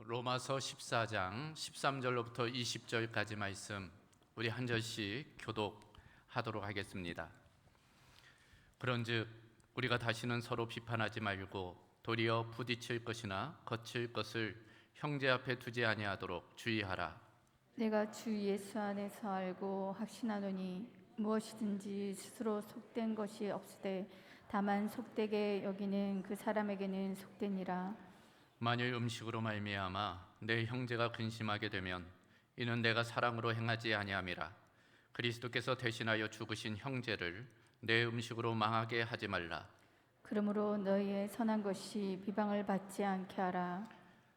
로마서 14장 13절로부터 20절까지 말씀 우리 한 절씩 교독하도록 하겠습니다. 그런즉 우리가 다시는 서로 비판하지 말고 도리어 부딪힐 것이나 거칠 것을 형제 앞에 두지 아니하도록 주의하라. 내가 주 예수 안에서 알고 확신하노니 무엇이든지 스스로 속된 것이 없으되 다만 속되게 여기는 그 사람에게는 속되니라. 만일 음식으로 말미암아 내 형제가 근심하게 되면 이는 내가 사랑으로 행하지 아니함이라. 그리스도께서 대신하여 죽으신 형제를 내 음식으로 망하게 하지 말라. 그러므로 너희의 선한 것이 비방을 받지 않게 하라.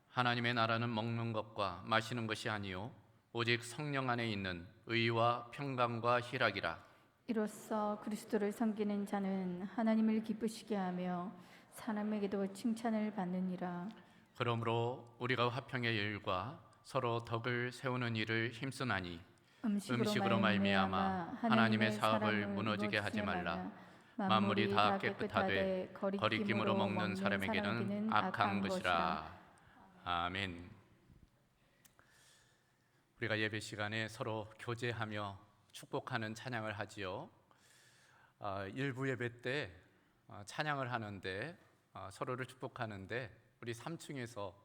하나님의 나라는 먹는 것과 마시는 것이 아니요 오직 성령 안에 있는 의와 평강과 희락이라. 이로써 그리스도를 섬기는 자는 하나님을 기쁘시게 하며 사람에게도 칭찬을 받느니라. 그러므로 우리가 화평의 일과 서로 덕을 세우는 일을 힘쓰나니 음식으로 말미암아 하나님의 사업을 무너지게 하지 말라. 만물이 다 깨끗하되 거리낌으로 먹는 사람에게는 악한 것이라. 아멘. 우리가 예배 시간에 서로 교제하며 축복하는 찬양을 하지요. 일부 예배 때 찬양을 하는데 서로를 축복하는데 우리 3층에서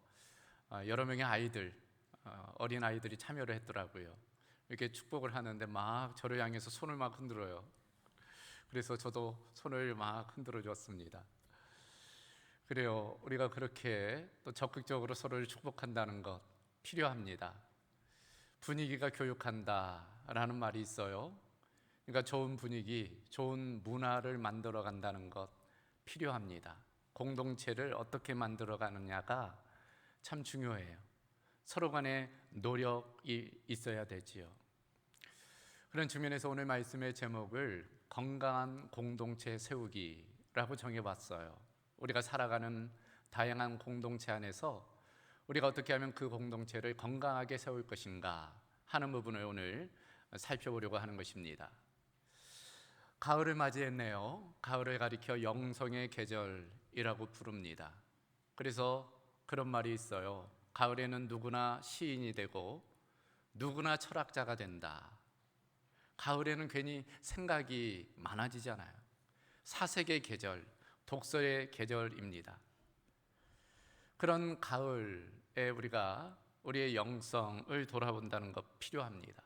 여러 명의 아이들, 어린 아이들이 참여를 했더라고요. 이렇게 축복을 하는데 막 저를 향해서 손을 막 흔들어요. 그래서 저도 손을 막 흔들어 줬습니다. 그래요. 우리가 그렇게 또 적극적으로 서로를 축복한다는 것 필요합니다. 분위기가 교육한다라는 말이 있어요. 그러니까 좋은 분위기, 좋은 문화를 만들어 간다는 것 필요합니다. 공동체를 어떻게 만들어 가느냐가 참 중요해요. 서로 간에 노력이 있어야 되지요. 그런 측면에서 오늘 말씀의 제목을 건강한 공동체 세우기라고 정해봤어요. 우리가 살아가는 다양한 공동체 안에서 우리가 어떻게 하면 그 공동체를 건강하게 세울 것인가 하는 부분을 오늘 살펴보려고 하는 것입니다. 가을을 맞이했네요. 가을을 가리켜 영성의 계절이라고 부릅니다. 그래서 그런 말이 있어요. 가을에는 누구나 시인이 되고 누구나 철학자가 된다. 가을에는 괜히 생각이 많아지잖아요. 사색의 계절, 독서의 계절입니다. 그런 가을에 우리가 우리의 영성을 돌아본다는 것 필요합니다.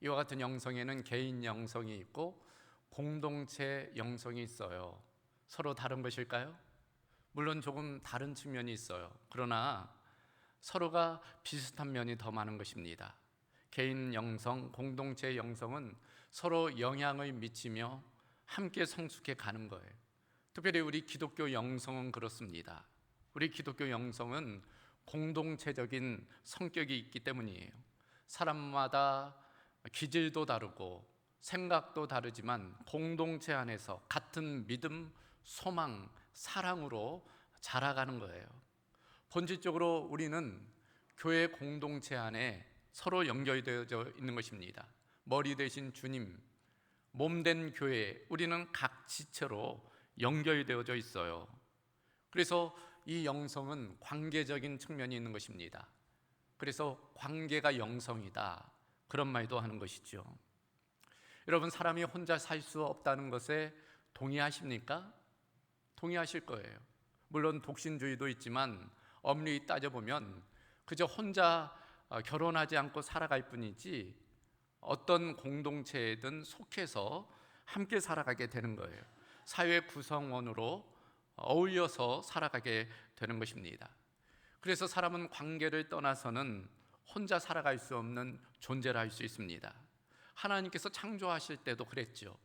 이와 같은 영성에는 개인 영성이 있고 공동체 영성이 있어요. 서로 다른 것일까요? 물론 조금 다른 측면이 있어요. 그러나 서로가 비슷한 면이 더 많은 것입니다. 개인 영성, 공동체 영성은 서로 영향을 미치며 함께 성숙해 가는 거예요. 특별히 우리 기독교 영성은 그렇습니다. 우리 기독교 영성은 공동체적인 성격이 있기 때문이에요. 사람마다 기질도 다르고 생각도 다르지만 공동체 안에서 같은 믿음, 소망, 사랑으로 자라가는 거예요. 본질적으로 우리는 교회 공동체 안에 서로 연결되어져 있는 것입니다. 머리 대신 주님, 몸된 교회, 우리는 각 지체로 연결되어져 있어요. 그래서 이 영성은 관계적인 측면이 있는 것입니다. 그래서 관계가 영성이다, 그런 말도 하는 것이죠. 여러분, 사람이 혼자 살 수 없다는 것에 동의하십니까? 동의하실 거예요. 물론 독신주의도 있지만 엄밀히 따져보면 그저 혼자 결혼하지 않고 살아갈 뿐이지 어떤 공동체에든 속해서 함께 살아가게 되는 거예요. 사회 구성원으로 어울려서 살아가게 되는 것입니다. 그래서 사람은 관계를 떠나서는 혼자 살아갈 수 없는 존재라 할 수 있습니다. 하나님께서 창조하실 때도 그랬죠.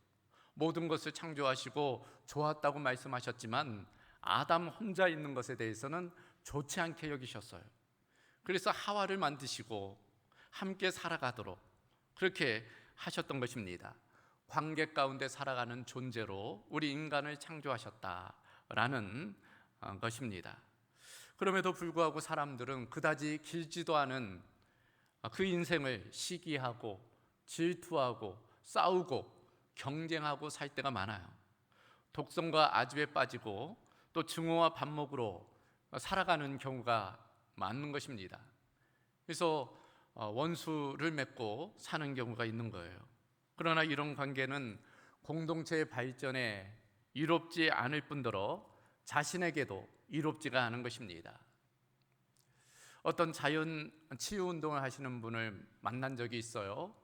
모든 것을 창조하시고 좋았다고 말씀하셨지만 아담 혼자 있는 것에 대해서는 좋지 않게 여기셨어요. 그래서 하와를 만드시고 함께 살아가도록 그렇게 하셨던 것입니다. 관계 가운데 살아가는 존재로 우리 인간을 창조하셨다라는 것입니다. 그럼에도 불구하고 사람들은 그다지 길지도 않은 그 인생을 시기하고 질투하고 싸우고 경쟁하고 살 때가 많아요. 독성과 아집에 빠지고 또 증오와 반목으로 살아가는 경우가 맞는 것입니다. 그래서 원수를 맺고 사는 경우가 있는 거예요. 그러나 이런 관계는 공동체의 발전에 이롭지 않을 뿐더러 자신에게도 이롭지가 않은 것입니다. 어떤 자연 치유 운동을 하시는 분을 만난 적이 있어요.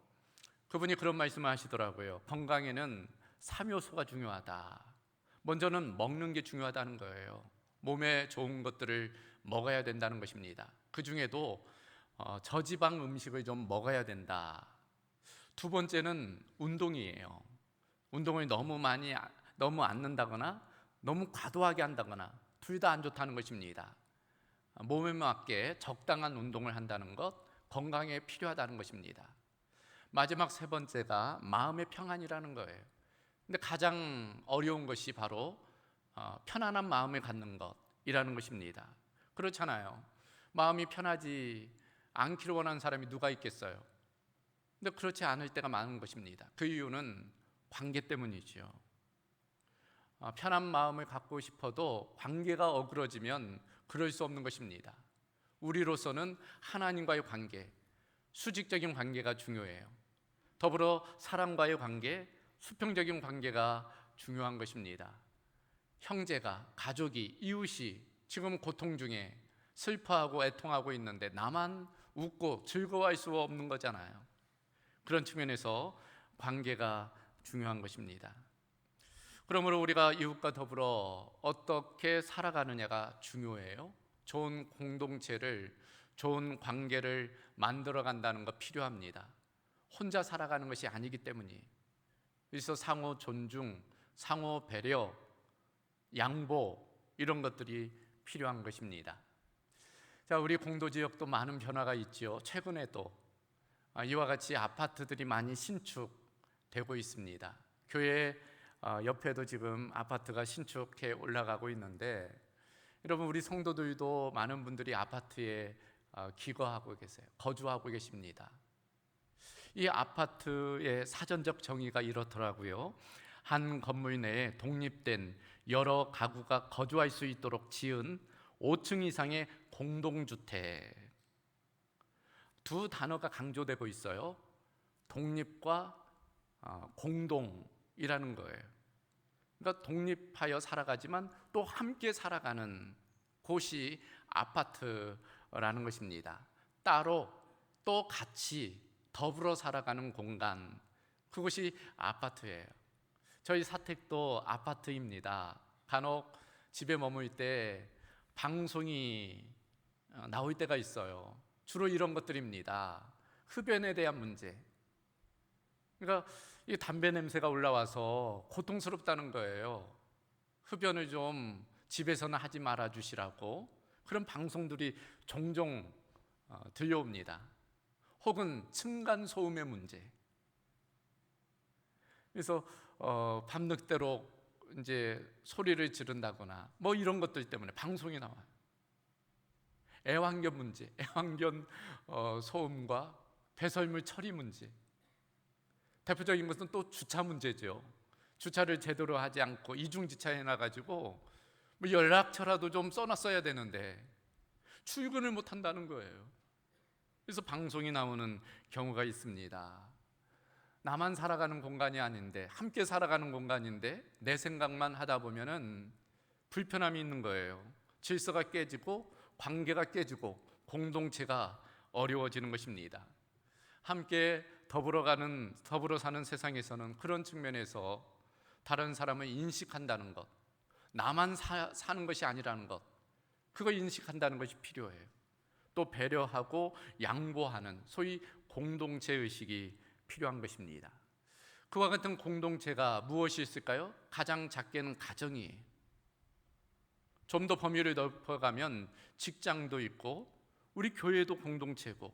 그분이 그런 말씀을 하시더라고요. 건강에는 3요소가 중요하다. 먼저는 먹는 게 중요하다는 거예요. 몸에 좋은 것들을 먹어야 된다는 것입니다. 그 중에도 저지방 음식을 좀 먹어야 된다. 두 번째는 운동이에요. 운동을 너무 안 는다거나 너무 과도하게 한다거나 둘 다 안 좋다는 것입니다. 몸에 맞게 적당한 운동을 한다는 것, 건강에 필요하다는 것입니다. 마지막 세 번째가 마음의 평안이라는 거예요. 근데 가장 어려운 것이 바로 편안한 마음을 갖는 것이라는 것입니다. 그렇잖아요. 마음이 편하지 않기를 원하는 사람이 누가 있겠어요? 근데 그렇지 않을 때가 많은 것입니다. 그 이유는 관계 때문이죠. 편한 마음을 갖고 싶어도 관계가 어그러지면 그럴 수 없는 것입니다. 우리로서는 하나님과의 관계, 수직적인 관계가 중요해요. 더불어 사람과의 관계, 수평적인 관계가 중요한 것입니다. 형제가, 가족이, 이웃이 지금 고통 중에 슬퍼하고 애통하고 있는데 나만 웃고 즐거워할 수 없는 거잖아요. 그런 측면에서 관계가 중요한 것입니다. 그러므로 우리가 이웃과 더불어 어떻게 살아가느냐가 중요해요. 좋은 공동체를, 좋은 관계를 만들어 간다는 것 필요합니다. 혼자 살아가는 것이 아니기 때문이에요. 그래서 상호 존중, 상호 배려, 양보 이런 것들이 필요한 것입니다. 자, 우리 공도지역도 많은 변화가 있지요. 최근에도 이와 같이 아파트들이 많이 신축되고 있습니다. 교회 옆에도 지금 아파트가 신축해 올라가고 있는데, 여러분 우리 성도들도 많은 분들이 아파트에 기거하고 계세요. 거주하고 계십니다. 이 아파트의 사전적 정의가 이렇더라고요. 한 건물 내에 독립된 여러 가구가 거주할 수 있도록 지은 5층 이상의 공동주택. 두 단어가 강조되고 있어요. 독립과 공동이라는 거예요. 그러니까 독립하여 살아가지만 또 함께 살아가는 곳이 아파트라는 것입니다. 따로 또 같이 더불어 살아가는 공간, 그것이 아파트예요. 저희 사택도 아파트입니다. 간혹 집에 머물 때 방송이 나올 때가 있어요. 주로 이런 것들입니다. 흡연에 대한 문제. 그러니까 이 담배 냄새가 올라와서 고통스럽다는 거예요. 흡연을 좀 집에서는 하지 말아 주시라고 그런 방송들이 종종 들려옵니다. 혹은 층간 소음의 문제. 그래서 밤늦도록 이제 소리를 지른다거나 뭐 이런 것들 때문에 방송이 나와요. 애완견 문제, 애완견 소음과 배설물 처리 문제. 대표적인 것은 또 주차 문제죠. 주차를 제대로 하지 않고 이중주차 해놔가지고 뭐 연락처라도 좀 써놨어야 되는데 출근을 못 한다는 거예요. 그래서 방송이 나오는 경우가 있습니다. 나만 살아가는 공간이 아닌데, 함께 살아가는 공간인데 내 생각만 하다 보면은 불편함이 있는 거예요. 질서가 깨지고 관계가 깨지고 공동체가 어려워지는 것입니다. 함께 더불어 사는 세상에서는 그런 측면에서 다른 사람을 인식한다는 것, 나만 사는 것이 아니라는 것, 그걸 인식한다는 것이 필요해요. 또 배려하고 양보하는 소위 공동체 의식이 필요한 것입니다. 그와 같은 공동체가 무엇이 있을까요? 가장 작게는 가정이에요. 좀 더 범위를 넓어가면 직장도 있고 우리 교회도 공동체고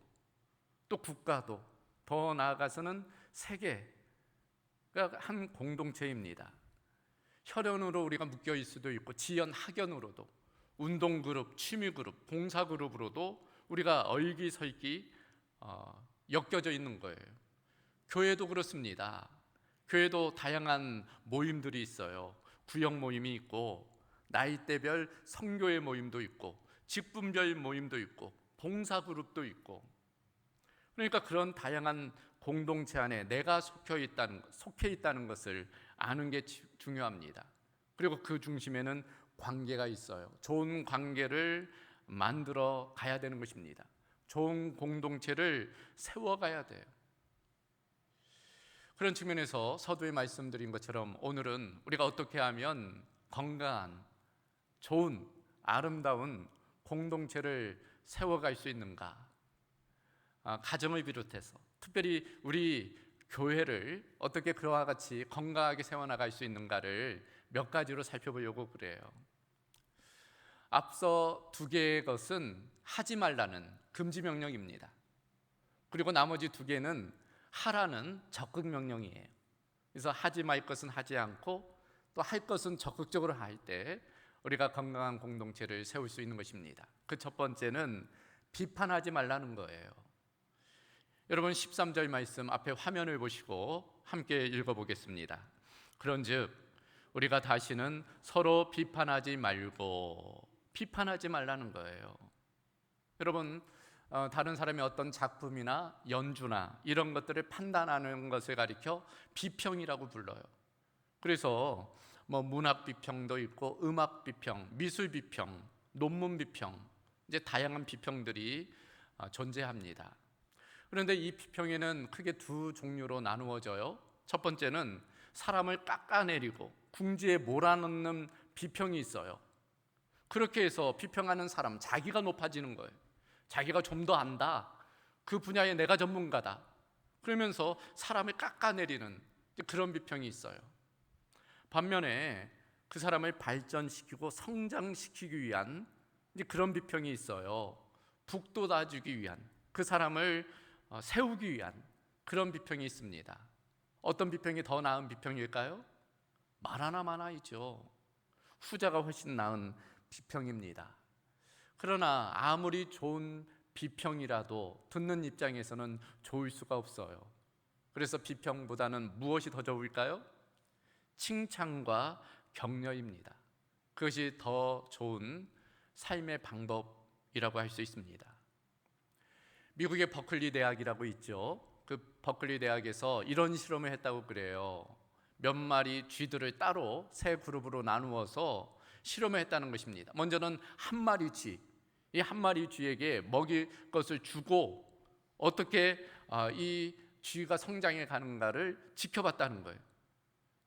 또 국가도, 더 나아가서는 세계가 한 공동체입니다. 혈연으로 우리가 묶여 있을 수도 있고 지연 학연으로도, 운동그룹, 취미그룹, 봉사그룹으로도 우리가 얼기설기 엮여져 있는 거예요. 교회도 그렇습니다. 교회도 다양한 모임들이 있어요. 구역 모임이 있고 나이대별 선교의 모임도 있고 직분별 모임도 있고 봉사그룹도 있고, 그러니까 그런 다양한 공동체 안에 내가 속해 있다는 것을 아는 게 중요합니다. 그리고 그 중심에는 관계가 있어요. 좋은 관계를 만들어 가야 되는 것입니다. 좋은 공동체를 세워가야 돼요. 그런 측면에서 서두에 말씀드린 것처럼 오늘은 우리가 어떻게 하면 건강한, 좋은, 아름다운 공동체를 세워갈 수 있는가, 가정을 비롯해서 특별히 우리 교회를 어떻게 그와 같이 건강하게 세워나갈 수 있는가를 몇 가지로 살펴보려고 그래요. 앞서 두 개의 것은 하지 말라는 금지 명령입니다. 그리고 나머지 두 개는 하라는 적극 명령이에요. 그래서 하지 말 것은 하지 않고 또 할 것은 적극적으로 할 때 우리가 건강한 공동체를 세울 수 있는 것입니다. 그 첫 번째는 비판하지 말라는 거예요. 여러분 13절 말씀 앞에 화면을 보시고 함께 읽어보겠습니다. 그런즉 우리가 다시는 서로 비판하지 말라는 거예요. 여러분 다른 사람의 어떤 작품이나 연주나 이런 것들을 판단하는 것을 가리켜 비평이라고 불러요. 그래서 문학 비평도 있고 음악 비평, 미술 비평, 논문 비평, 이제 다양한 비평들이 존재합니다. 그런데 이 비평에는 크게 두 종류로 나누어져요. 첫 번째는 사람을 깎아내리고 궁지에 몰아넣는 비평이 있어요. 그렇게 해서 비평하는 사람, 자기가 높아지는 거예요. 자기가 좀 더 안다, 그 분야에 내가 전문가다, 그러면서 사람을 깎아내리는 그런 비평이 있어요. 반면에 그 사람을 발전시키고 성장시키기 위한 그런 비평이 있어요. 북돋아주기 위한, 그 사람을 세우기 위한 그런 비평이 있습니다. 어떤 비평이 더 나은 비평일까요? 말하나 마나이죠. 후자가 훨씬 나은 비평입니다. 그러나 아무리 좋은 비평이라도 듣는 입장에서는 좋을 수가 없어요. 그래서 비평보다는 무엇이 더 좋을까요? 칭찬과 격려입니다. 그것이 더 좋은 삶의 방법이라고 할 수 있습니다. 미국의 버클리 대학이라고 있죠. 그 버클리 대학에서 이런 실험을 했다고 그래요. 몇 마리 쥐들을 따로 세 그룹으로 나누어서 실험을 했다는 것입니다. 먼저는 한 마리 쥐, 이 한 마리 쥐에게 먹일 것을 주고 어떻게 이 쥐가 성장해 가는가를 지켜봤다는 거예요.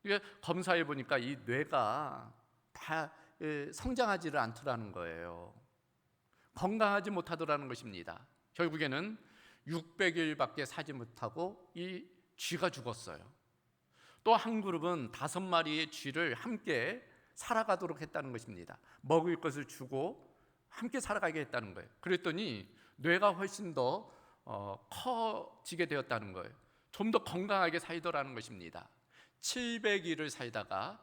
이게 검사해 보니까 이 뇌가 다 성장하지를 않더라는 거예요. 건강하지 못하더라는 것입니다. 결국에는 600일밖에 살지 못하고 이 쥐가 죽었어요. 또 한 그룹은 5마리의 쥐를 함께 살아가도록 했다는 것입니다. 먹을 것을 주고 함께 살아가게 했다는 거예요. 그랬더니 뇌가 훨씬 더 커지게 되었다는 거예요. 좀 더 건강하게 살더라는 것입니다. 700일을 살다가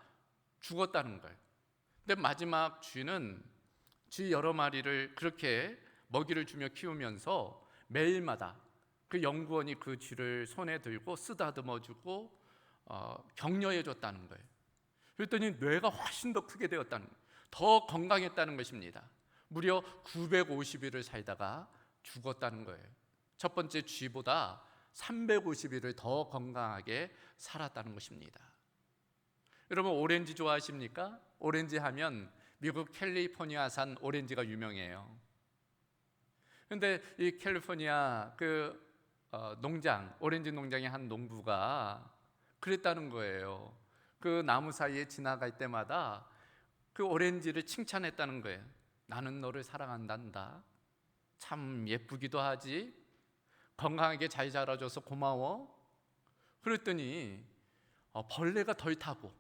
죽었다는 거예요. 근데 마지막 쥐는 쥐 여러 마리를 그렇게 먹이를 주며 키우면서 매일마다 그 연구원이 그 쥐를 손에 들고 쓰다듬어 주고 격려해 줬다는 거예요. 그랬더니 뇌가 훨씬 더 크게 되었다는 거예요. 더 건강했다는 것입니다. 무려 950일을 살다가 죽었다는 거예요. 첫 번째 쥐보다 350일을 더 건강하게 살았다는 것입니다. 여러분 오렌지 좋아하십니까? 오렌지 하면 미국 캘리포니아산 오렌지가 유명해요. 그런데 이 캘리포니아 농장, 오렌지 농장의 한 농부가 그랬다는 거예요. 그 나무 사이에 지나갈 때마다 그 오렌지를 칭찬했다는 거예요. 나는 너를 사랑한단다. 참 예쁘기도 하지. 건강하게 잘 자라줘서 고마워. 그랬더니 벌레가 덜 타고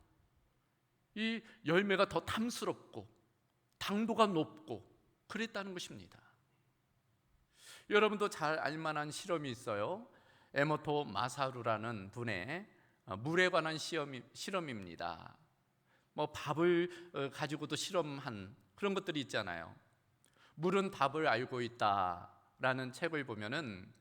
이 열매가 더 탐스럽고 당도가 높고 그랬다는 것입니다. 여러분도 잘 알만한 실험이 있어요. 에모토 마사루라는 분의 물에 관한 실험입니다. 밥을 가지고도 실험한 그런 것들이 있잖아요. 물은 답을 알고 있다라는 책을 보면은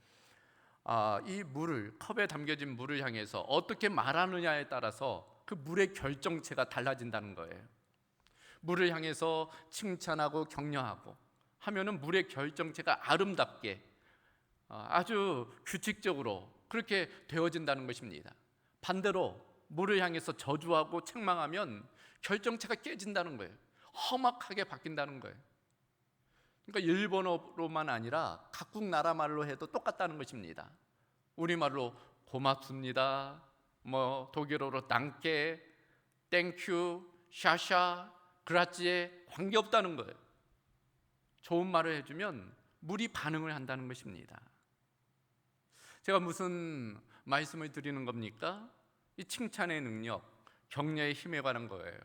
이 물을, 컵에 담겨진 물을 향해서 어떻게 말하느냐에 따라서 그 물의 결정체가 달라진다는 거예요. 물을 향해서 칭찬하고 격려하고 하면은 물의 결정체가 아름답게 아주 규칙적으로 그렇게 되어진다는 것입니다. 반대로 물을 향해서 저주하고 책망하면 결정체가 깨진다는 거예요. 험악하게 바뀐다는 거예요. 그러니까 일본어로만 아니라 각국 나라 말로 해도 똑같다는 것입니다. 우리말로 고맙습니다, 독일어로 danke, 땡큐, 샤샤, 그라치에 관계없다는 거예요. 좋은 말을 해주면 물이 반응을 한다는 것입니다. 제가 무슨 말씀을 드리는 겁니까? 이 칭찬의 능력, 격려의 힘에 관한 거예요.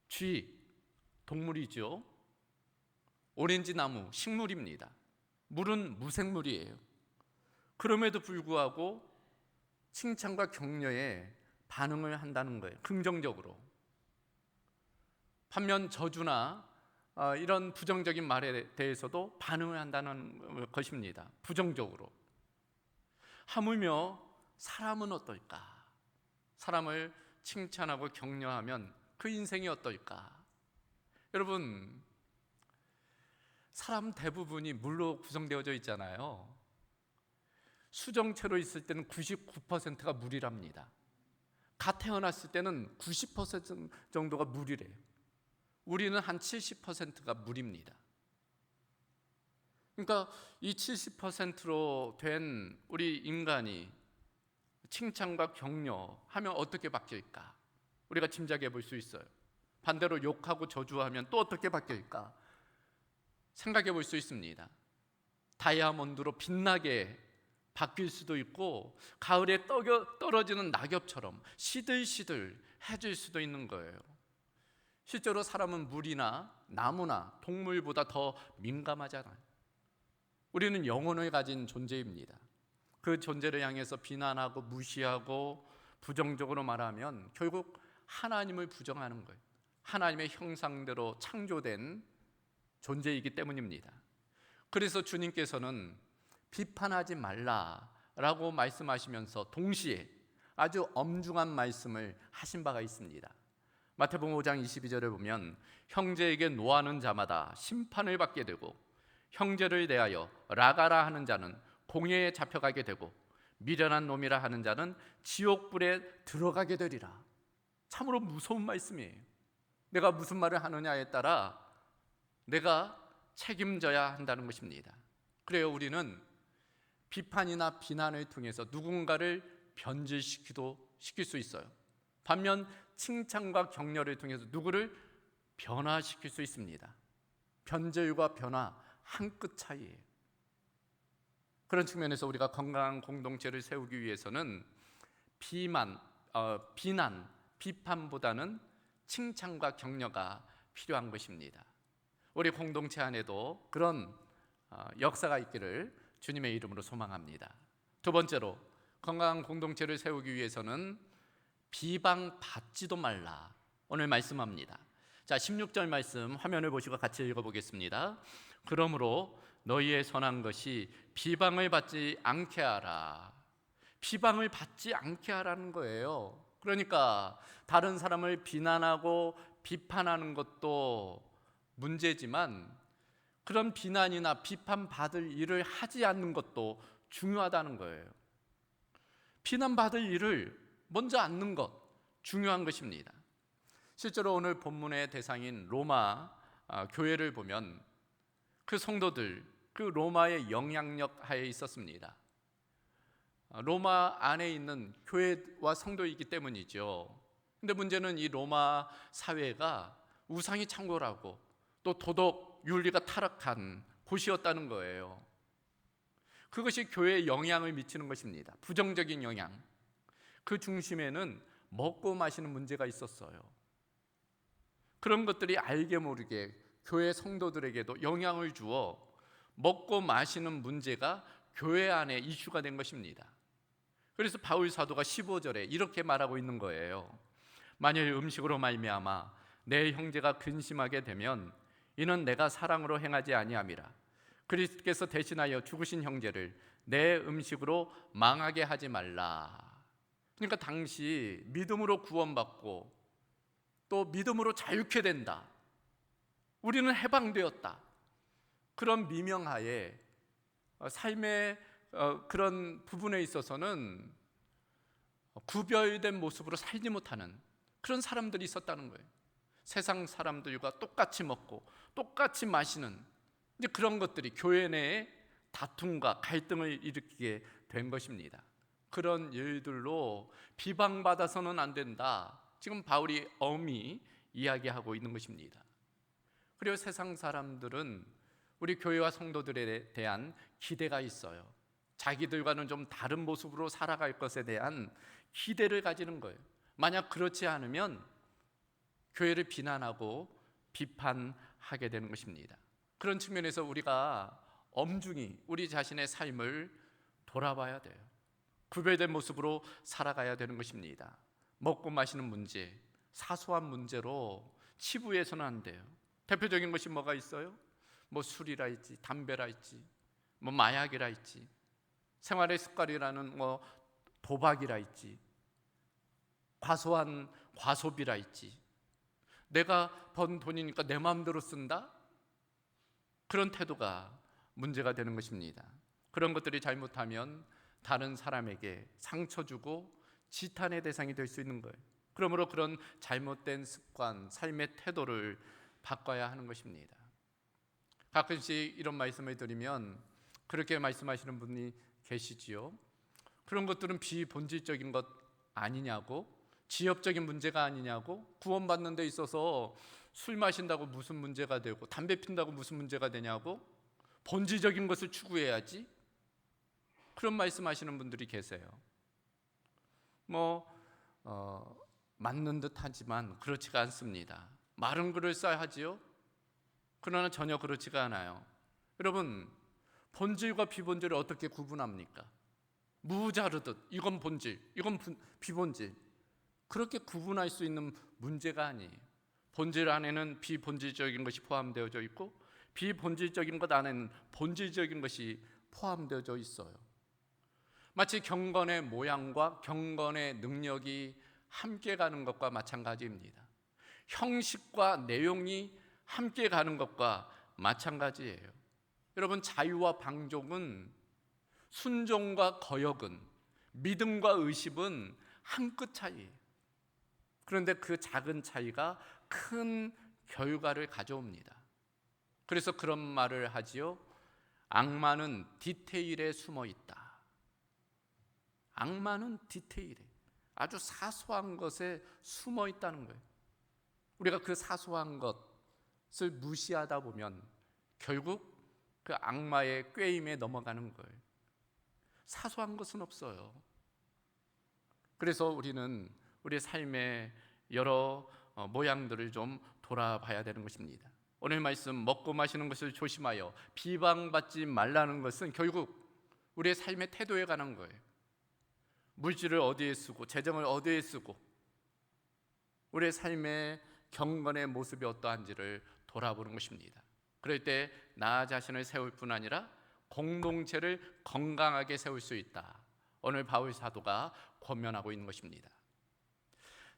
쥐, 동물이죠. 오렌지 나무, 식물입니다. 물은 무생물이에요. 그럼에도 불구하고 칭찬과 격려에 반응을 한다는 거예요. 긍정적으로. 반면 저주나 이런 부정적인 말에 대해서도 반응을 한다는 것입니다. 부정적으로. 하물며 사람은 어떨까? 사람을 칭찬하고 격려하면 그 인생이 어떨까? 여러분, 사람 대부분이 물로 구성되어져 있잖아요. 수정체로 있을 때는 99%가 물이랍니다. 갓 태어났을 때는 90% 정도가 물이래요. 우리는 한 70%가 물입니다. 그러니까 이 70%로 된 우리 인간이 칭찬과 격려하면 어떻게 바뀔까? 우리가 짐작해 볼 수 있어요. 반대로 욕하고 저주하면 또 어떻게 바뀔까? 생각해 볼 수 있습니다. 다이아몬드로 빛나게 바뀔 수도 있고, 가을에 떨어지는 낙엽처럼 시들시들해질 수도 있는 거예요. 실제로 사람은 물이나 나무나 동물보다 더 민감하잖아요. 우리는 영혼을 가진 존재입니다. 그 존재를 향해서 비난하고 무시하고 부정적으로 말하면 결국 하나님을 부정하는 거예요. 하나님의 형상대로 창조된 존재이기 때문입니다. 그래서 주님께서는 비판하지 말라라고 말씀하시면서 동시에 아주 엄중한 말씀을 하신 바가 있습니다. 마태복음 5장 22절에 보면 형제에게 노하는 자마다 심판을 받게 되고 형제를 대하여 라가라 하는 자는 공회에 잡혀가게 되고 미련한 놈이라 하는 자는 지옥불에 들어가게 되리라. 참으로 무서운 말씀이에요. 내가 무슨 말을 하느냐에 따라 내가 책임져야 한다는 것입니다. 그래요, 우리는 비판이나 비난을 통해서 누군가를 변질시킬 수 있어요. 반면 칭찬과 격려를 통해서 누구를 변화시킬 수 있습니다. 변질과 변화 한 끗 차이예요. 그런 측면에서 우리가 건강한 공동체를 세우기 위해서는 비난, 비판보다는 칭찬과 격려가 필요한 것입니다. 우리 공동체 안에도 그런 역사가 있기를 주님의 이름으로 소망합니다. 두 번째로, 건강한 공동체를 세우기 위해서는 비방받지도 말라. 오늘 말씀합니다. 자, 16절 말씀 화면을 보시고 같이 읽어보겠습니다. 그러므로 너희의 선한 것이 비방을 받지 않게 하라. 비방을 받지 않게 하라는 거예요. 그러니까 다른 사람을 비난하고 비판하는 것도 문제지만 그런 비난이나 비판받을 일을 하지 않는 것도 중요하다는 거예요. 비난받을 일을 먼저 않는 것, 중요한 것입니다. 실제로 오늘 본문의 대상인 로마 교회를 보면 그 성도들, 그 로마의 영향력 하에 있었습니다. 로마 안에 있는 교회와 성도이기 때문이죠. 근데 문제는 이 로마 사회가 우상이 창궐하고 또 도덕 윤리가 타락한 곳이었다는 거예요. 그것이 교회에 영향을 미치는 것입니다. 부정적인 영향. 그 중심에는 먹고 마시는 문제가 있었어요. 그런 것들이 알게 모르게 교회 성도들에게도 영향을 주어 먹고 마시는 문제가 교회 안에 이슈가 된 것입니다. 그래서 바울 사도가 15절에 이렇게 말하고 있는 거예요. 만일 음식으로 말미암아 내 형제가 근심하게 되면 이는 내가 사랑으로 행하지 아니함이라. 그리스도께서 대신하여 죽으신 형제를 내 음식으로 망하게 하지 말라. 그러니까 당시 믿음으로 구원받고 또 믿음으로 자유케 된다. 우리는 해방되었다. 그런 미명하에 삶의 그런 부분에 있어서는 구별된 모습으로 살지 못하는 그런 사람들이 있었다는 거예요. 세상 사람들과 똑같이 먹고 똑같이 마시는 이제 그런 것들이 교회 내에 다툼과 갈등을 일으키게 된 것입니다. 그런 일들로 비방받아서는 안 된다. 지금 바울이 엄히 이야기하고 있는 것입니다. 그리고 세상 사람들은 우리 교회와 성도들에 대한 기대가 있어요. 자기들과는 좀 다른 모습으로 살아갈 것에 대한 기대를 가지는 거예요. 만약 그렇지 않으면 교회를 비난하고 비판하게 되는 것입니다. 그런 측면에서 우리가 엄중히 우리 자신의 삶을 돌아봐야 돼요. 구별된 모습으로 살아가야 되는 것입니다. 먹고 마시는 문제, 사소한 문제로 치부해서는 안 돼요. 대표적인 것이 뭐가 있어요? 뭐 술이라 있지, 담배라 있지, 뭐 마약이라 있지, 생활의 습관이라는 뭐 도박이라 있지, 과소한 과소비라 있지, 내가 번 돈이니까 내 마음대로 쓴다? 그런 태도가 문제가 되는 것입니다. 그런 것들이 잘못하면 다른 사람에게 상처 주고 지탄의 대상이 될 수 있는 거예요. 그러므로 그런 잘못된 습관, 삶의 태도를 바꿔야 하는 것입니다. 가끔씩 이런 말씀을 드리면 그렇게 말씀하시는 분이 계시지요. 그런 것들은 비본질적인 것 아니냐고, 지엽적인 문제가 아니냐고, 구원받는 데 있어서 술 마신다고 무슨 문제가 되고 담배 핀다고 무슨 문제가 되냐고, 본질적인 것을 추구해야지, 그런 말씀하시는 분들이 계세요. 맞는 듯 하지만 그렇지가 않습니다. 말은 그럴싸하지요. 그러나 전혀 그렇지가 않아요. 여러분, 본질과 비본질을 어떻게 구분합니까? 무자르듯 이건 본질, 이건 비본질, 그렇게 구분할 수 있는 문제가 아니에요. 본질 안에는 비본질적인 것이 포함되어져 있고 비본질적인 것 안에는 본질적인 것이 포함되어져 있어요. 마치 경건의 모양과 경건의 능력이 함께 가는 것과 마찬가지입니다. 형식과 내용이 함께 가는 것과 마찬가지예요. 여러분, 자유와 방종은, 순종과 거역은, 믿음과 의심은 한 끗 차이예요. 그런데 그 작은 차이가 큰 결과를 가져옵니다. 그래서 그런 말을 하지요. 악마는 디테일에 숨어 있다. 악마는 디테일에, 아주 사소한 것에 숨어 있다는 거예요. 우리가 그 사소한 것을 무시하다 보면 결국 그 악마의 꾀임에 넘어가는 거예요. 사소한 것은 없어요. 그래서 우리는 우리 삶의 여러 모양들을 좀 돌아봐야 되는 것입니다. 오늘 말씀, 먹고 마시는 것을 조심하여 비방받지 말라는 것은 결국 우리의 삶의 태도에 관한 거예요. 물질을 어디에 쓰고 재정을 어디에 쓰고 우리의 삶의 경건의 모습이 어떠한지를 돌아보는 것입니다. 그럴 때 나 자신을 세울 뿐 아니라 공동체를 건강하게 세울 수 있다. 오늘 바울 사도가 권면하고 있는 것입니다.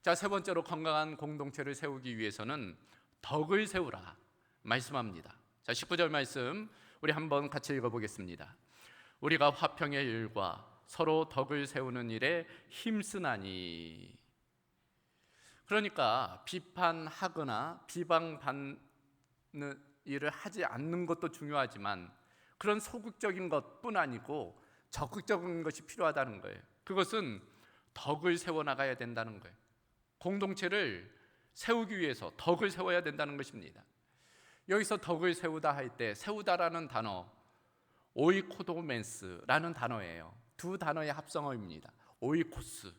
자, 세 번째로 건강한 공동체를 세우기 위해서는 덕을 세우라 말씀합니다. 자, 19절 말씀 우리 한번 같이 읽어보겠습니다. 우리가 화평의 일과 서로 덕을 세우는 일에 힘쓰나니. 그러니까 비판하거나 비방받는 일을 하지 않는 것도 중요하지만 그런 소극적인 것뿐 아니고 적극적인 것이 필요하다는 거예요. 그것은 덕을 세워나가야 된다는 거예요. 공동체를 세우기 위해서 덕을 세워야 된다는 것입니다. 여기서 덕을 세우다 할 때 세우다라는 단어, 오이코도멘스라는 단어예요. 두 단어의 합성어입니다. 오이코스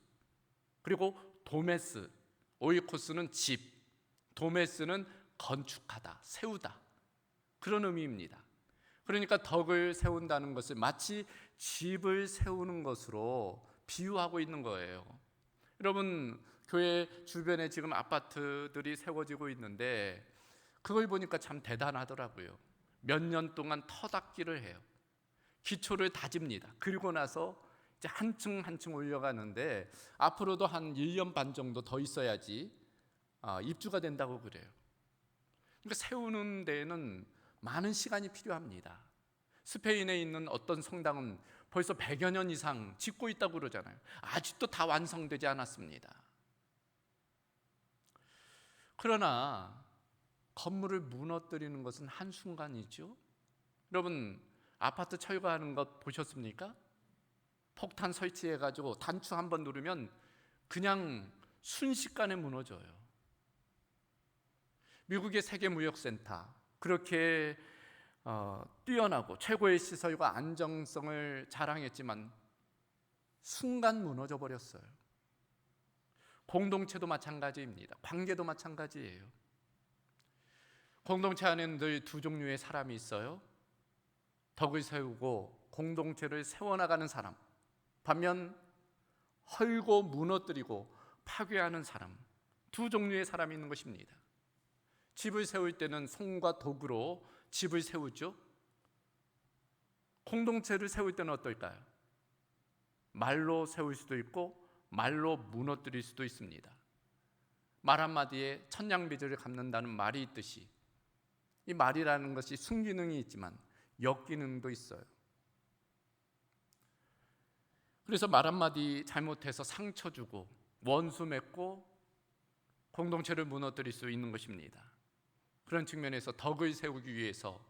그리고 도메스. 오이코스는 집, 도메스는 건축하다, 세우다, 그런 의미입니다. 그러니까 덕을 세운다는 것을 마치 집을 세우는 것으로 비유하고 있는 거예요. 여러분, 교회 주변에 지금 아파트들이 세워지고 있는데 그걸 보니까 참 대단하더라고요. 몇 년 동안 터닦기를 해요. 기초를 다집니다. 그리고 나서 이제 한 층 한 층 올려가는데 앞으로도 한 1년 반 정도 더 있어야지 입주가 된다고 그래요. 그러니까 세우는 데에는 많은 시간이 필요합니다. 스페인에 있는 어떤 성당은 벌써 100여 년 이상 짓고 있다고 그러잖아요. 아직도 다 완성되지 않았습니다. 그러나 건물을 무너뜨리는 것은 한순간이죠. 여러분, 아파트 철거하는 것 보셨습니까? 폭탄 설치해가지고 단추 한번 누르면 그냥 순식간에 무너져요. 미국의 세계무역센터, 그렇게 뛰어나고 최고의 시설과 안정성을 자랑했지만 순간 무너져 버렸어요. 공동체도 마찬가지입니다. 관계도 마찬가지예요. 공동체 안에는 늘 두 종류의 사람이 있어요. 덕을 세우고 공동체를 세워나가는 사람, 반면 헐고 무너뜨리고 파괴하는 사람, 두 종류의 사람이 있는 것입니다. 집을 세울 때는 손과 도구로 집을 세우죠. 공동체를 세울 때는 어떨까요? 말로 세울 수도 있고 말로 무너뜨릴 수도 있습니다. 말 한마디에 천냥빚을 갚는다는 말이 있듯이 이 말이라는 것이 순기능이 있지만 역기능도 있어요. 그래서 말 한마디 잘못해서 상처 주고 원수 맺고 공동체를 무너뜨릴 수 있는 것입니다. 그런 측면에서 덕을 세우기 위해서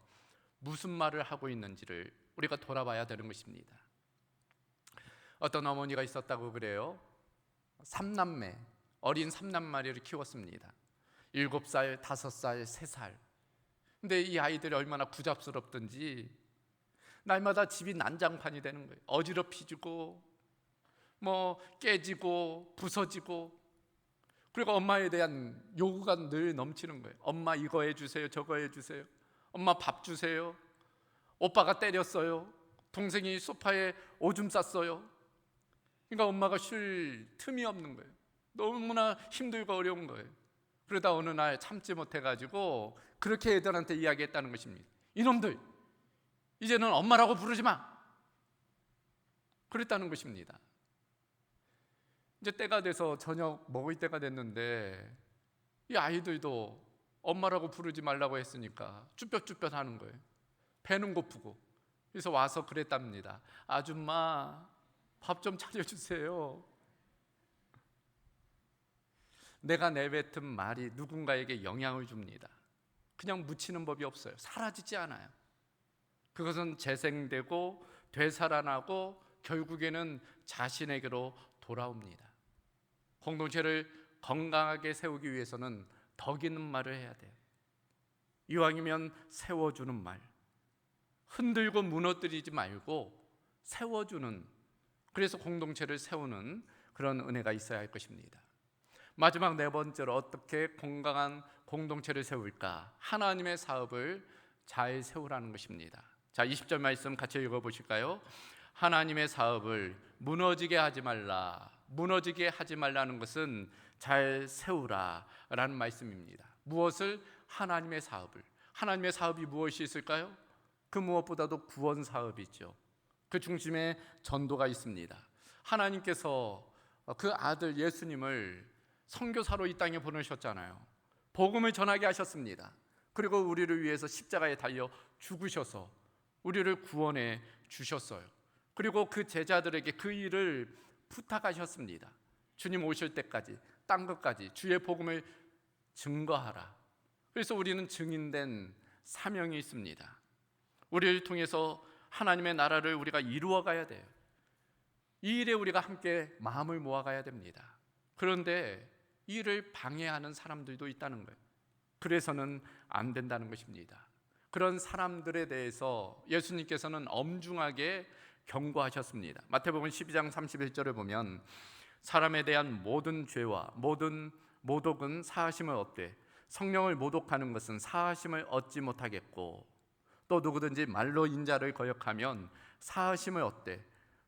무슨 말을 하고 있는지를 우리가 돌아봐야 되는 것입니다. 어떤 어머니가 있었다고 그래요. 3남매, 어린 3남매를 키웠습니다. 7살, 5살, 3살. 근데 이 아이들이 얼마나 부잡스럽든지 날마다 집이 난장판이 되는 거예요. 어지럽히지고 깨지고 부서지고, 그리고 엄마에 대한 요구가 늘 넘치는 거예요. 엄마 이거 해주세요, 저거 해주세요. 엄마 밥 주세요. 오빠가 때렸어요. 동생이 소파에 오줌 쌌어요. 그러니까 엄마가 쉴 틈이 없는 거예요. 너무나 힘들고 어려운 거예요. 그러다 어느 날 참지 못해가지고 그렇게 애들한테 이야기했다는 것입니다. 이놈들, 이제는 엄마라고 부르지 마. 그랬다는 것입니다. 이제 때가 돼서 저녁 먹을 때가 됐는데 이 아이들도 엄마라고 부르지 말라고 했으니까 쭈뼛쭈뼛 하는 거예요. 배는 고프고. 그래서 와서 그랬답니다. 아줌마, 밥 좀 차려주세요. 내가 내뱉은 말이 누군가에게 영향을 줍니다. 그냥 묻히는 법이 없어요. 사라지지 않아요. 그것은 재생되고 되살아나고 결국에는 자신에게로 돌아옵니다. 공동체를 건강하게 세우기 위해서는 덕 있는 말을 해야 돼요. 이왕이면 세워주는 말, 흔들고 무너뜨리지 말고 세워주는, 그래서 공동체를 세우는 그런 은혜가 있어야 할 것입니다. 마지막 4번째로 어떻게 건강한 공동체를 세울까? 하나님의 사업을 잘 세우라는 것입니다. 자, 20절 말씀 같이 읽어보실까요? 하나님의 사업을 무너지게 하지 말라. 무너지게 하지 말라는 것은 잘 세우라 라는 말씀입니다. 무엇을? 하나님의 사업을. 하나님의 사업이 무엇이 있을까요? 그 무엇보다도 구원 사업이죠. 그 중심에 전도가 있습니다. 하나님께서 그 아들 예수님을 선교사로 이 땅에 보내셨잖아요. 복음을 전하게 하셨습니다. 그리고 우리를 위해서 십자가에 달려 죽으셔서 우리를 구원해 주셨어요. 그리고 그 제자들에게 그 일을 부탁하셨습니다. 주님 오실 때까지, 땅 끝까지 주의 복음을 증거하라. 그래서 우리는 증인된 사명이 있습니다. 우리를 통해서 하나님의 나라를 우리가 이루어 가야 돼요. 이 일에 우리가 함께 마음을 모아가야 됩니다. 그런데 이 일을 방해하는 사람들도 있다는 거예요. 그래서는 안 된다는 것입니다. 그런 사람들에 대해서 예수님께서는 엄중하게 경고하셨습니다. 마태복음 12장 31절을 보면 사람에 대한 모든 죄와 모든 모독은 사하심을 얻되 성령을 모독하는 것은 사하심을 얻지 못하겠고, 또 누구든지 말로 인자를 거역하면 사하심을 얻되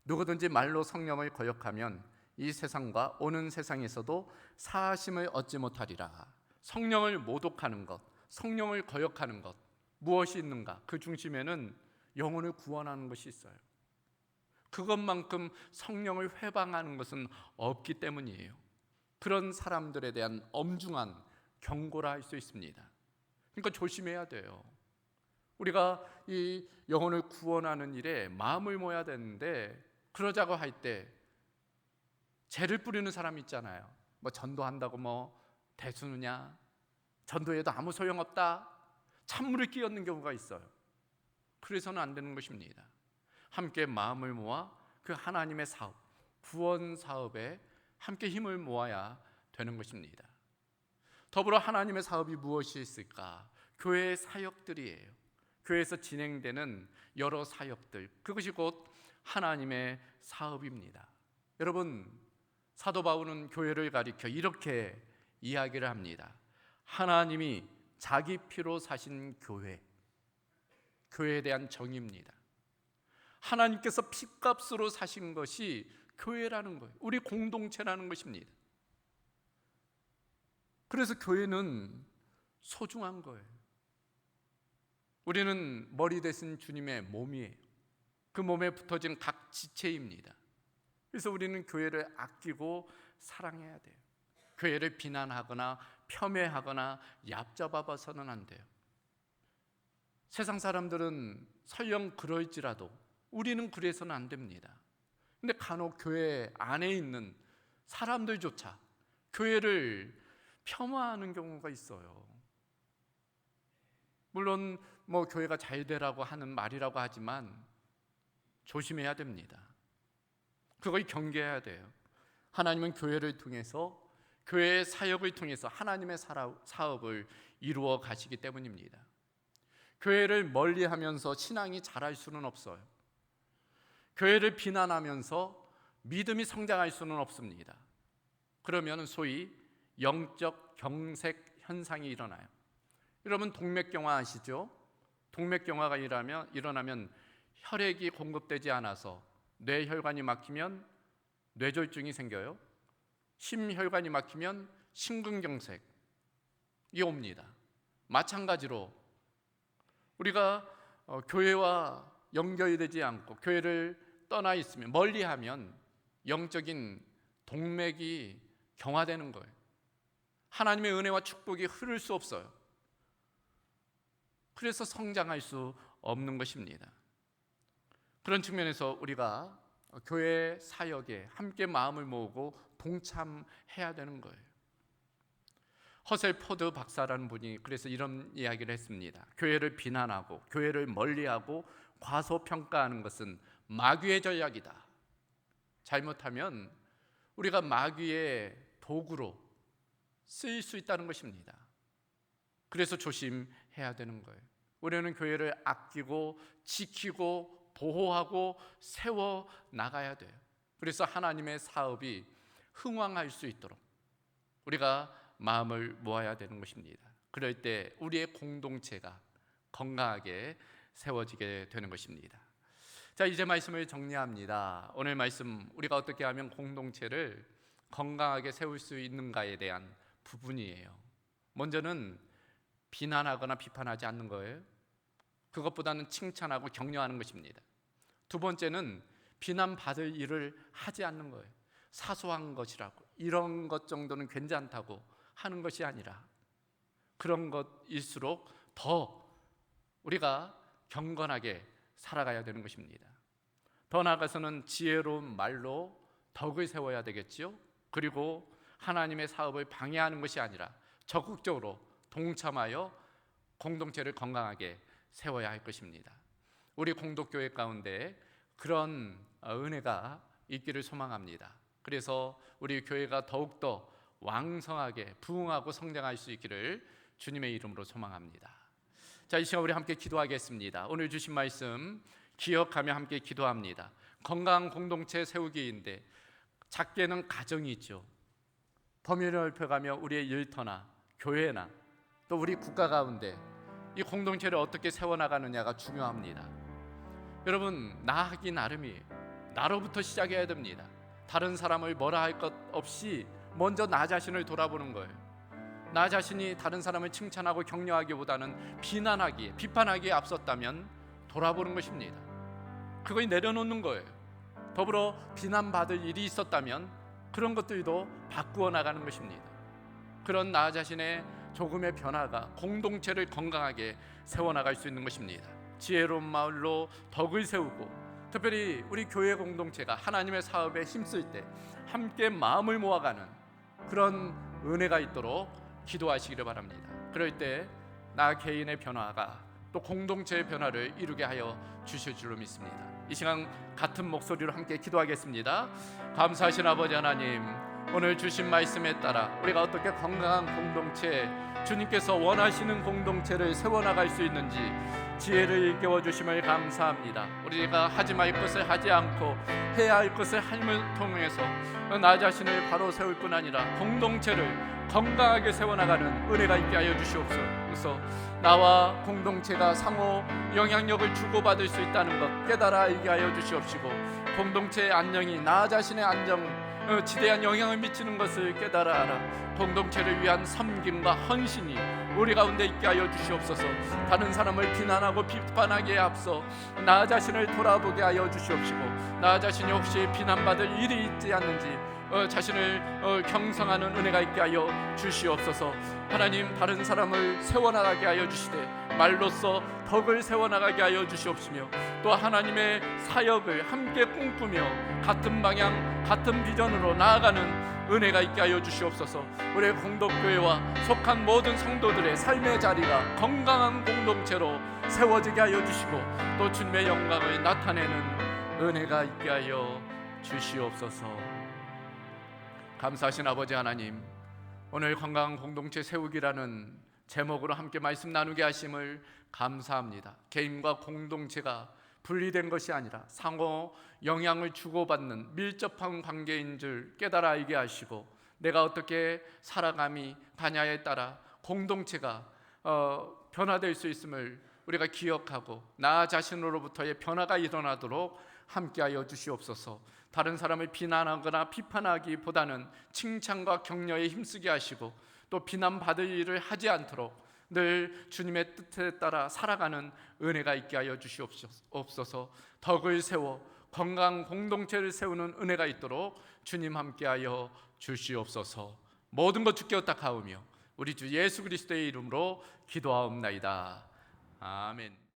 누구든지 말로 성령을 거역하면 이 세상과 오는 세상에서도 사하심을 얻지 못하리라. 성령을 모독하는 것, 성령을 거역하는 것, 무엇이 있는가? 그 중심에는 영혼을 구원하는 것이 있어요. 그것만큼 성령을 회방하는 것은 없기 때문이에요. 그런 사람들에 대한 엄중한 경고라 할 수 있습니다. 그러니까 조심해야 돼요. 우리가 이 영혼을 구원하는 일에 마음을 모아야 되는데, 그러자고 할 때 죄를 뿌리는 사람이 있잖아요. 뭐 전도한다고 뭐 대수느냐, 전도해도 아무 소용없다, 찬물을 끼얹는 경우가 있어요. 그래서는 안 되는 것입니다. 함께 마음을 모아 그 하나님의 사업, 구원 사업에 함께 힘을 모아야 되는 것입니다. 더불어 하나님의 사업이 무엇이 있을까? 교회의 사역들이에요. 교회에서 진행되는 여러 사역들, 그것이 곧 하나님의 사업입니다. 여러분, 사도 바울은 교회를 가리켜 이렇게 이야기를 합니다. 하나님이 자기 피로 사신 교회, 교회에 대한 정의입니다. 하나님께서 피값으로 사신 것이 교회라는 거예요. 우리 공동체라는 것입니다. 그래서 교회는 소중한 거예요. 우리는 머리 대신 주님의 몸이에요. 그 몸에 붙어진 각 지체입니다. 그래서 우리는 교회를 아끼고 사랑해야 돼요. 교회를 비난하거나 폄훼하거나 얕잡아봐서는 안 돼요. 세상 사람들은 설령 그럴지라도 우리는 그래서는 안 됩니다. 근데 간혹 교회 안에 있는 사람들조차 교회를 폄하하는 경우가 있어요. 물론 뭐 교회가 잘 되라고 하는 말이라고 하지만 조심해야 됩니다. 그걸 경계해야 돼요. 하나님은 교회를 통해서, 교회의 사역을 통해서 하나님의 사업을 이루어 가시기 때문입니다. 교회를 멀리하면서 신앙이 자랄 수는 없어요. 교회를 비난하면서 믿음이 성장할 수는 없습니다. 그러면 소위 영적 경색 현상이 일어나요. 여러분, 동맥경화 아시죠? 동맥경화가 일어나면 혈액이 공급되지 않아서 뇌혈관이 막히면 뇌졸중이 생겨요. 심혈관이 막히면 심근경색이 옵니다. 마찬가지로 우리가 교회와 연결이 되지 않고 교회를 떠나 있으면, 멀리하면 영적인 동맥이 경화되는 거예요. 하나님의 은혜와 축복이 흐를 수 없어요. 그래서 성장할 수 없는 것입니다. 그런 측면에서 우리가 교회 사역에 함께 마음을 모으고 동참해야 되는 거예요. 허셀 포드 박사라는 분이 그래서 이런 이야기를 했습니다. 교회를 비난하고 교회를 멀리하고 과소평가하는 것은 마귀의 전략이다. 잘못하면 우리가 마귀의 도구로 쓰일 수 있다는 것입니다. 그래서 조심해야 되는 거예요. 우리는 교회를 아끼고 지키고 보호하고 세워 나가야 돼요. 그래서 하나님의 사업이 흥왕할 수 있도록 우리가 마음을 모아야 되는 것입니다. 그럴 때 우리의 공동체가 건강하게 세워지게 되는 것입니다. 자, 이제 말씀을 정리합니다. 오늘 말씀, 우리가 어떻게 하면 공동체를 건강하게 세울 수 있는가에 대한 부분이에요. 먼저는 비난하거나 비판하지 않는 거예요. 그것보다는 칭찬하고 격려하는 것입니다. 두 번째는 비난받을 일을 하지 않는 거예요. 사소한 것이라고, 이런 것 정도는 괜찮다고 하는 것이 아니라 그런 것일수록 더 우리가 경건하게 살아가야 되는 것입니다. 더 나아가서는 지혜로운 말로 덕을 세워야 되겠지요. 그리고 하나님의 사업을 방해하는 것이 아니라 적극적으로 동참하여 공동체를 건강하게 세워야 할 것입니다. 우리 공동교회 가운데 그런 은혜가 있기를 소망합니다. 그래서 우리 교회가 더욱더 왕성하게 부흥하고 성장할 수 있기를 주님의 이름으로 소망합니다. 자, 이 시간 우리 함께 기도하겠습니다. 오늘 주신 말씀 기억하며 함께 기도합니다. 건강한 공동체 세우기인데 작게는 가정이 있죠. 범위를 넓혀가며 우리의 일터나 교회나 또 우리 국가 가운데 이 공동체를 어떻게 세워나가느냐가 중요합니다. 여러분, 나 하기 나름이에요. 나로부터 시작해야 됩니다. 다른 사람을 뭐라 할 것 없이 먼저 나 자신을 돌아보는 거예요. 나 자신이 다른 사람을 칭찬하고 격려하기보다는 비난하기에, 비판하기에 앞섰다면 돌아보는 것입니다. 그걸 내려놓는 거예요. 더불어 비난받을 일이 있었다면 그런 것들도 바꾸어 나가는 것입니다. 그런 나 자신의 조금의 변화가 공동체를 건강하게 세워나갈 수 있는 것입니다. 지혜로운 마을로 덕을 세우고, 특별히 우리 교회 공동체가 하나님의 사업에 힘쓸 때 함께 마음을 모아가는 그런 은혜가 있도록 기도하시기를 바랍니다. 그럴 때 나 개인의 변화가 또 공동체의 변화를 이루게 하여 주실 줄로 믿습니다. 이 시간 같은 목소리로 함께 기도하겠습니다. 감사하신 아버지 하나님, 오늘 주신 말씀에 따라 우리가 어떻게 건강한 공동체, 주님께서 원하시는 공동체를 세워나갈 수 있는지 지혜를 일깨워 주심을 감사합니다. 우리가 하지 말 것을 하지 않고 해야 할 것을 함을 통해서 나 자신을 바로 세울 뿐 아니라 공동체를 건강하게 세워나가는 은혜가 있게 하여 주시옵소서. 나와 공동체가 상호 영향력을 주고받을 수 있다는 것 깨달아 알게 하여 주시옵시고, 공동체의 안녕이 나 자신의 안정 지대한 영향을 미치는 것을 깨달아 알아 공동체를 위한 섬김과 헌신이 우리 가운데 있게 하여 주시옵소서. 다른 사람을 비난하고 비판하기에 앞서 나 자신을 돌아보게 하여 주시옵시고, 나 자신이 혹시 비난받을 일이 있지 않는지 자신을 경성하는 은혜가 있게 하여 주시옵소서. 하나님, 다른 사람을 세워나가게 하여 주시되 말로써 덕을 세워나가게 하여 주시옵시며, 또 하나님의 사역을 함께 꿈꾸며 같은 방향 같은 비전으로 나아가는 은혜가 있게 하여 주시옵소서. 우리의 공동교회와 속한 모든 성도들의 삶의 자리가 건강한 공동체로 세워지게 하여 주시고, 또 주님의 영광을 나타내는 은혜가 있게 하여 주시옵소서. 감사하신 아버지 하나님, 오늘 건강한 공동체 세우기라는 제목으로 함께 말씀 나누게 하심을 감사합니다. 개인과 공동체가 분리된 것이 아니라 상호 영향을 주고받는 밀접한 관계인 줄 깨달아 알게 하시고, 내가 어떻게 살아감이 가냐에 따라 공동체가 변화될 수 있음을 우리가 기억하고 나 자신으로부터의 변화가 일어나도록 함께하여 주시옵소서. 다른 사람을 비난하거나 비판하기보다는 칭찬과 격려에 힘쓰게 하시고, 또 비난받을 일을 하지 않도록 늘 주님의 뜻에 따라 살아가는 은혜가 있게 하여 주시옵소서. 덕을 세워 건강한 공동체를 세우는 은혜가 있도록 주님 함께하여 주시옵소서. 모든 것 주께 의탁하오며 우리 주 예수 그리스도의 이름으로 기도하옵나이다. 아멘.